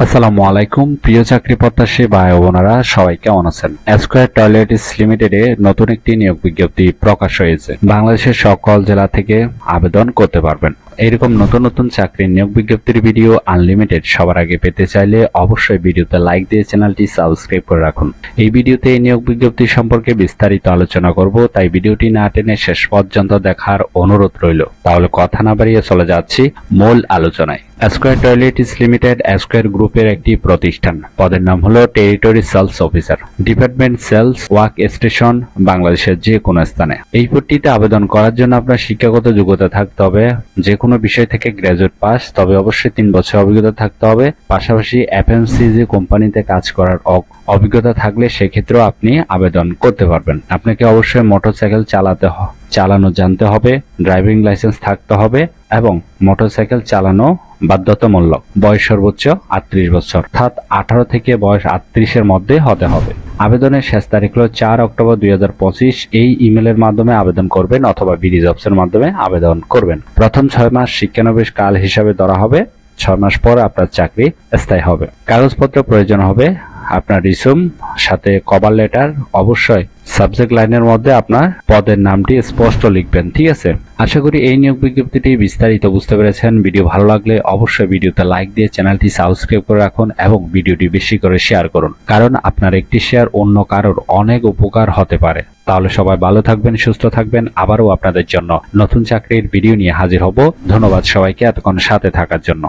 আসসালামু আলাইকুম প্রিয় চাকরি প্রত্যাশী ভাই ও বোনেরা, সবাই কেমন আছেন? স্কয়ার টয়লেটস লিমিটেডে নতুন একটি নিয়োগ বিজ্ঞপ্তি প্রকাশ হয়েছে। বাংলাদেশের সকল জেলা থেকে আবেদন করতে পারবেন। এরকম নতুন নতুন চাকরির নিয়োগ বিজ্ঞপ্তির ভিডিও আনলিমিটেড সবার আগে পেতে চাইলে অবশ্যই ভিডিওতে লাইক দিয়ে চ্যানেলটি সাবস্ক্রাইব করে রাখুন। এই ভিডিওতে এই নিয়োগ বিজ্ঞপ্তি সম্পর্কে বিস্তারিত আলোচনা করব, তাই ভিডিওটি না টেনে শেষ পর্যন্ত দেখার অনুরোধ রইল। তাহলে কথা না বাড়িয়ে চলে যাচ্ছি মূল আলোচনায়। স্কয়ার টয়লেটস লিমিটেড স্কয়ার গ্রুপের একটি প্রতিষ্ঠান। পদের নাম হলো territory sales officer, department sales, work station, বাংলাদেশের যে কোনো স্থানে। এই পদটিতে আবেদন করার জন্য আপনার শিক্ষাগত যোগ্যতা থাকতে হবে যে কোনো বিষয় থেকে গ্রাজুয়েট পাস, তবে অবশ্যই 3 বছর অভিজ্ঞতা থাকতে হবে। পাশাপাশি এফএমসিজি কোম্পানিতে কাজ করার অভিজ্ঞতা থাকলে সেক্ষেত্রেও আপনি আবেদন করতে পারবেন। আপনাকে অবশ্যই মোটরসাইকেল চালানো জানতে হবে, ড্রাইভিং লাইসেন্স থাকতে হবে এবং মোটরসাইকেল চালানো বাধ্যতামূলক। বয়স সর্বোচ্চ 38 বছর, অর্থাৎ 18 থেকে বয়স 38-এর মধ্যে হতে হবে। আবেদনের শেষ তারিখ হলো 4 অক্টোবর 2025। এই ইমেলের মাধ্যমে আবেদন করবেন অথবা বিডি জবসের মাধ্যমে আবেদন করবেন। প্রথম 6 মাস শিক্ষানবিশ কাল হিসাবে ধরা হবে। 6 মাস পর আপনার চাকরি স্থায়ী হবে। কাগজপত্র প্রয়োজন হবে আপনার রিসিউম, সাথে কভার লেটার। অবশ্যই সাবজেক্ট লাইনের মধ্যে আপনার পদের নামটি স্পষ্ট লিখবেন, ঠিক আছে? আশা করি এই নিয়োগ বিজ্ঞপ্তিটি বিস্তারিত বুঝতে পেরেছেন। ভিডিও ভালো লাগলে অবশ্যই ভিডিওতে লাইক দিয়ে চ্যানেলটি সাবস্ক্রাইব করে রাখুন এবং ভিডিওটি বেশি করে শেয়ার করুন, কারণ আপনার একটি শেয়ার অন্য কারোর অনেক উপকার হতে পারে। তাহলে সবাই ভালো থাকবেন, সুস্থ থাকবেন। আবারও আপনাদের জন্য নতুন চাকরির ভিডিও নিয়ে হাজির হব। ধন্যবাদ সবাইকে এতক্ষণ সাথে থাকার জন্য।